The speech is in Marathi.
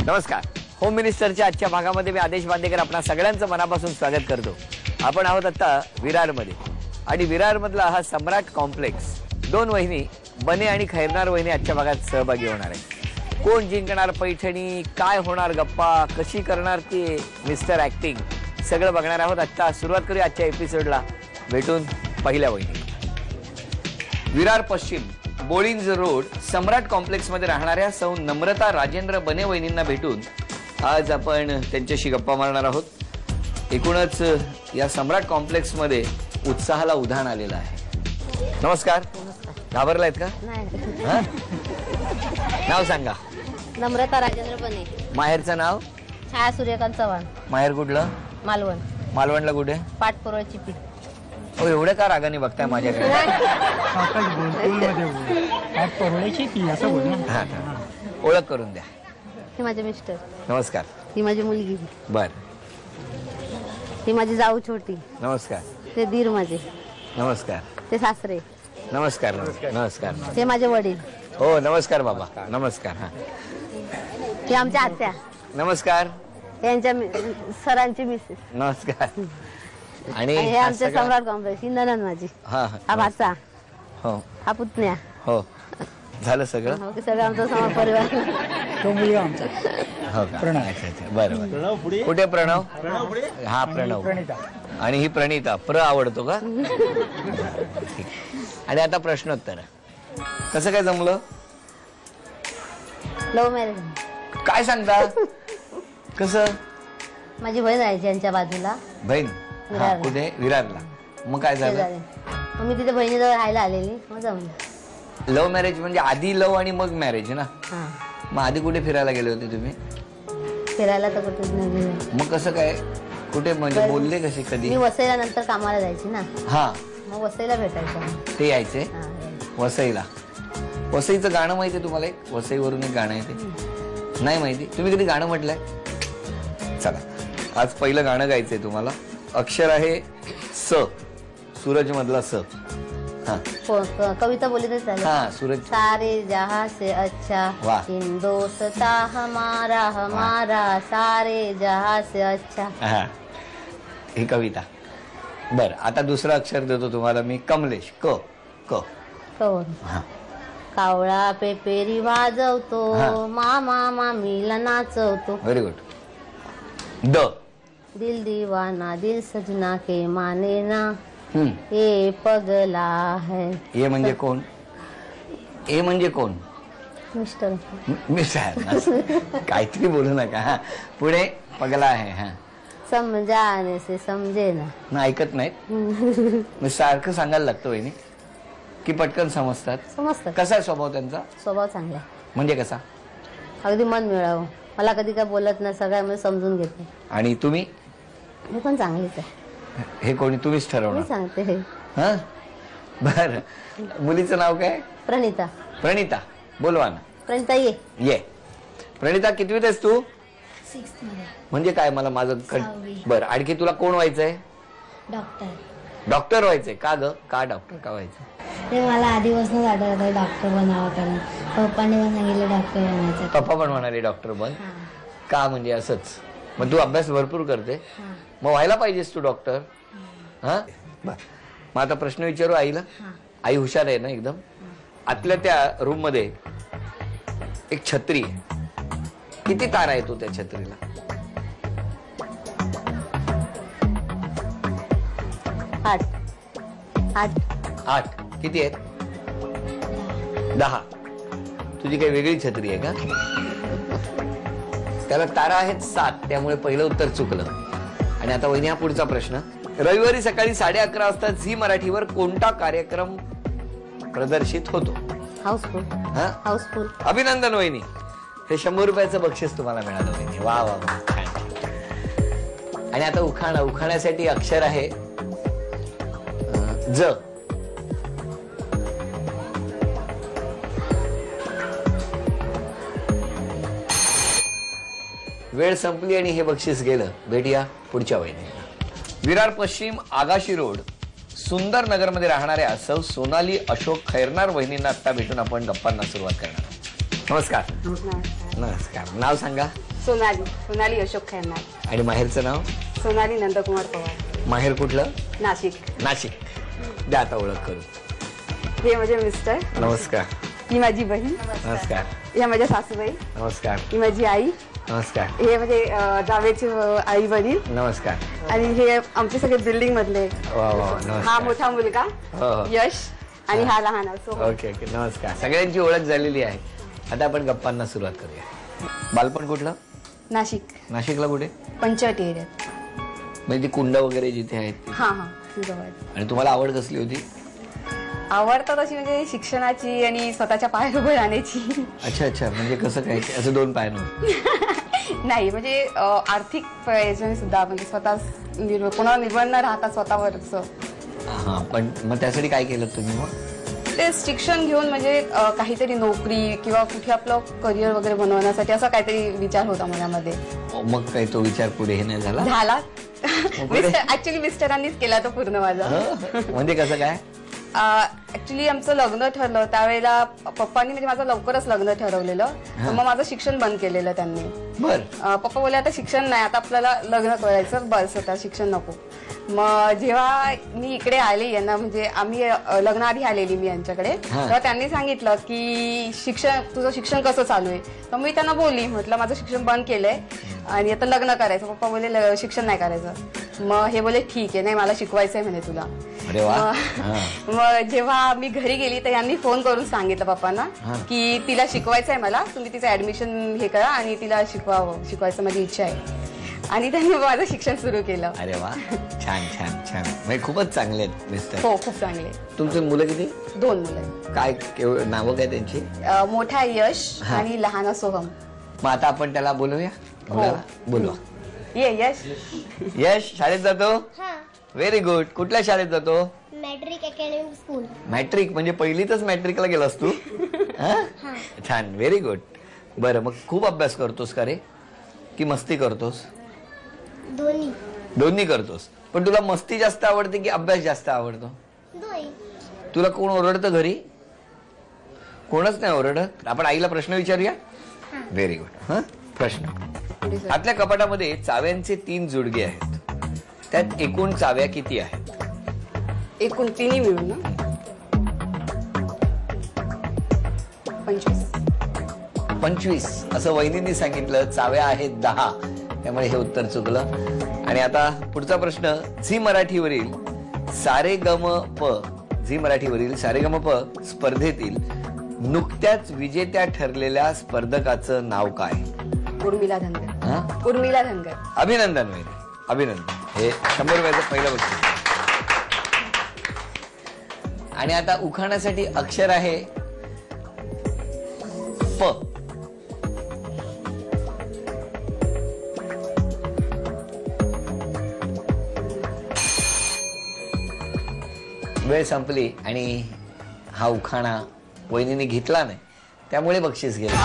नमस्कार. होम मिनिस्टरच्या आजच्या भागामध्ये मी आदेश बांदेकर आपणा सगळ्यांचं मनापासून स्वागत करतो. आपण आहोत आता विरारमध्ये आणि विरारमधला हा सम्राट कॉम्प्लेक्स. दोन वहिनी बने आणि खैरनार वहिनी आजच्या भागात सहभागी होणार आहे. कोण जिंकणार पैठणी, काय होणार गप्पा, कशी करणार ती मिस्टर ॲक्टिंग, सगळं बघणार आहोत. आता सुरुवात करूया आजच्या एपिसोडला भेटून पहिल्या वहिनी. विरार पश्चिम बोळिंज रोड सम्राट कॉम्प्लेक्स मध्ये राहणाऱ्या सौ नम्रता राजेंद्र बने वहिनींना भेटून आज आपण त्यांच्याशी गप्पा मारणार आहोत. एकूणच या सम्राट कॉम्प्लेक्स मध्ये उत्साहाला उधाण आलेलं आहे. नमस्कार. घाबरलायत का? नाव सांगा. नम्रता राजेंद्र बने. माहेरचं नाव? छाया सूर्यकांत चव्हाण. माहेर कुठलं? मालवण. मालवणला कुठे? पाटपुरळची पीठ. हो, एवढं का रागाने बघताय माझ्याकडे? ओळख करून द्या. हे माझे मिस्टर. नमस्कार. ही माझी मुलगी. बर. ही माझी जाऊ छोटी. नमस्कार. ते दीर माझे. नमस्कार. ते सासरे. नमस्कार. नमस्कार. नमस्कार. ते माझे वडील. हो नमस्कार बाबा. नमस्कार. हा ते आमच्या आत्या. नमस्कार. यांच्या सरांची मिसेस. नमस्कार. आणि हे आमचे सम्राट कॉम्प्लेक्स. ही ननंद माझी. हा भाचा. हो. हा पुतण्या. हो. झालं सगळं? हो, सगळं आमचा समाज परिवार. तो मुलगा आमचा. हो का? प्रणव. अच्छा. बरं. कुठे प्रणव? हा प्रणव. प्रणिता. आणि ही प्रणिता. आवडतो का? ठीक. आणि आता प्रश्नोत्तर. कसं काय जमलं? Love marriage. काय सांगता? कसं? माझी बहीण राहायची यांच्या बाजूला. बहीण? हा, कुठे? विरारला. मग काय झालं? मग मी तिथे बहिणीजवळ राहायला आलेली. मग जमलं. लव्ह मॅरेज म्हणजे आधी लव्ह आणि मग मॅरेज ना? हा. मग आधी कुठे फिरायला गेले होते तुम्ही? फिरायला तर कुठेच नाही गेले. मग कसं काय? कुठे म्हणजे बोलले कसे कधी? मी वसईला नंतर कामाला जायची ना. हा. मग वसईला भेटायचं. ते यायचे हा, यायचं. वसईला. वसईचं गाणं माहितीये तुम्हाला? एक वसईवरून एक गाणं आहे ते. नाही माहिती? तुम्ही कधी गाणं म्हटलंय? चला, आज पहिलं गाणं गायचंय तुम्हाला. अक्षर आहे स. सूरज मधला स. हा. कविता बोली तर चालेल. हा, सूरज. सारे जहां से अच्छा वाह. हिंदोस्ता हमारा हमारा सारे जहां से अच्छा. हा, ही कविता. बर, आता दुसरं अक्षर देतो तुम्हाला मी. कमलेश. क. क. कवर. हा. कावळा पेपेरी हा. वाजवतो, मामा मामीला नाचवतो. Very good. द. दिल दीवाना दिल सजना के माने ना, हम्म. ये पगला है. ए म्हणजे कोण? ए म्हणजे कोण? मिस्टर. काहीतरी बोलू नका. हा, पुढे पगला आहे. हा, समजाने से समजे ना. ना ऐकत नाहीत. मग सारखं सांगायला लागतं वहिनी की पटकन समजतात? समजतं. कसा आहे स्वभाव त्यांचा? स्वभाव चांगला आहे. म्हणजे कसा? अगदी मन मिळावं. मला कधी काय बोलत नाही, सगळ्यामध्ये समजून घेते. आणि तुम्ही? मी पण चांगलीच आहे. हे कोणी तुम्हीच मी ठरवणार? सांगते. हा, बर. मुलीचं नाव काय? प्रणिता. प्रणिता. बोलवा ना. प्रणिता ये. ये. प्रणिता, कितवीत आहेस तू? 6th मध्ये. म्हणजे काय? मला माझं सहावी. बरं. आणखी तुला कोण व्हायचंय? डॉक्टर. डॉक्टर व्हायचंय का ग? का डॉक्टर का व्हायचं? ते मला आधीपासूनच आठवत होतं डॉक्टर बनावं कारण पप्पाने पण सांगितलं डॉक्टर बनायचं. पप्पा पण म्हणाले डॉक्टर बन. का म्हणजे असंच? मग तू अभ्यास भरपूर करते, मग व्हायला पाहिजेस तू डॉक्टर. हा, मग आता प्रश्न विचारू आईला. आई हुशार आहे ना एकदम? आतल्या त्या रूम मध्ये एक छत्री आहे. किती तारा आहे तो त्या छत्रीला? 8. 8. 8. किती आहेत? 10. तुझी काही वेगळी छत्री आहे का? त्याला तारा आहेत 7, त्यामुळे पहिलं उत्तर चुकलं. आणि आता वहिनी हा पुढचा प्रश्न. रविवारी सकाळी 11:30 वाजता झी मराठीवर कोणता कार्यक्रम प्रदर्शित होतो? हाऊसफुल. हा, हाऊसफुल. अभिनंदन वहिनी. हे 100 रुपयाचं बक्षीस तुम्हाला मिळालं वहिनी. वा वा वा, छान. आणि आता उखाणा. उखाण्यासाठी अक्षर आहे ज. वेळ संपली आणि हे बक्षीस गेलं. भेटूया पुढच्या वहिनीला. विरार पश्चिम आगाशी रोड सुंदर नगर मध्ये राहणाऱ्या सौ सोनाली अशोक खैरनार वहिनींना आता भेटून आपण गप्पांना सुरुवात करणार. नमस्कार. नमस्कार. नमस्कार. नाव सांगा. सोनाली अशोक खैरनार. आणि माहेरचं नाव? सोनाली नंदकुमार पवार. माहेर कुठलं? नाशिक. नाशिक. द्या आता ओळख करू. हे माझे मिस्टर. नमस्कार. ही माझी बहीण. नमस्कार. ह्या माझ्या सासूबाई. नमस्कार. ही माझी आई. नमस्कार. हे म्हणजे जावेचे आई वडील. नमस्कार. आणि हे आमचे सगळे बिल्डिंग मधले. वा वा हा नमस्कार. मोठा मुलगा हो हो. यश आणि हा लहान असो. ओके ओके नमस्कार. सगळ्यांची ओळख झालेली आहे. आता आपण गप्पांना सुरुवात करूया. बालपण कुठलं? नाशिक. नाशिकला कुठे? पंचायत एरियात. म्हणजे ती कुंड वगैरे जिथे आहेत. हा हा जवळ. आणि तुम्हाला आवड कसली होती? आवडतात अशी म्हणजे शिक्षणाची आणि स्वतःच्या पायावर उभं राहण्याची. अच्छा अच्छा. म्हणजे कसं काय असं दोन पायानं? नाही म्हणजे आर्थिक याच्याने सुद्धा म्हणजे स्वतः कोणाला निर्भर न राहता स्वतःवरच. हा पण मग त्यासाठी काय केलं तुम्ही मग? ते शिक्षण घेऊन म्हणजे काहीतरी नोकरी किंवा कुठे आपलं करिअर वगैरे बनवण्यासाठी असा काहीतरी विचार होता मनामध्ये. मग काय तो विचार पुढे हे नाही झाला? झाला. ऍक्च्युली मिस्टरांनीच केला तो पूर्ण माझा. म्हणजे कसं काय? ऍक्च्युली आमचं लग्न ठरलं त्यावेळेला पप्पांनी म्हणजे माझं लवकरच लग्न ठरवलेलं. मग माझं शिक्षण बंद केलेलं त्यांनी. बर. पप्पा बोलले आता शिक्षण नाही आता आपल्याला लग्न करायचं बस आता शिक्षण नको. मग जेव्हा मी इकडे आले यांना म्हणजे आम्ही लग्नाआधी आलेली मी यांच्याकडे तेव्हा त्यांनी सांगितलं की तुझं शिक्षण कसं चालू आहे. तर मी त्यांना बोलली म्हटलं माझं शिक्षण बंद केलंय आणि आता लग्न करायचं. पप्पा बोलले शिक्षण नाही करायचं. मग हे बोलले ठीक आहे नाही मला शिकवायचंय म्हणे तुला. मग जेव्हा मी घरी गेली तर यांनी फोन करून सांगितलं पप्पांना की तिला शिकवायचंय मला तुम्ही तिचं ऍडमिशन हे करा आणि तिला शिकवायचं माझी इच्छा आहे. आणि त्यांनी माझं शिक्षण सुरू केलं. अरे वा छान छान छान. म्हणजे खूपच चांगले आहेत मिस्टर. हो खूप चांगले. तुमचे मुलं किती? 2 मुलं. काय नावं काय त्यांची? मोठा यश आणि लहान सोहम. मग आता आपण त्याला बोलूया. बोलवा. ये यश. यश शाळेत जातो? Very good. कुठल्या शाळेत जातो? Matric academy school. मॅट्रिक म्हणजे पहिलीतच मॅट्रिकला गेलास तू? छान व्हेरी गुड. बरं मग खूप अभ्यास करतोस का रे की मस्ती करतोस? दोन्ही करतोस. पण तुला मस्ती जास्त आवडते की अभ्यास जास्त आवडतो? तुला कोण ओरडतं घरी? कोणच नाही ओरडत. आपण आईला प्रश्न विचारूया. Very good. प्रश्न. आपल्या कपाटामध्ये चाव्यांचे 3 जोडगे आहेत. त्यात एकूण चाव्या किती आहेत? एकूण 3 मिळून ना 25 असं वहिनींनी सांगितलं. चाव्या आहेत 10. त्यामुळे हे उत्तर चुकलं. आणि आता पुढचा प्रश्न. झी मराठीवरील सारेगमप स्पर्धेतील नुकत्याच विजेत्या ठरलेल्या स्पर्धकाचं नाव काय? उर्मिला धनगर. उर्मिला धनगर. अभिनंदन वहिनी अभिनंदन. हे 100 रुपयाचं पहिलं बक्षीस. आणि आता उखाण्यासाठी अक्षर आहे प. वेळ संपली आणि हा उखाणा वहिनीने घेतला नाही त्यामुळे बक्षीस गेलं.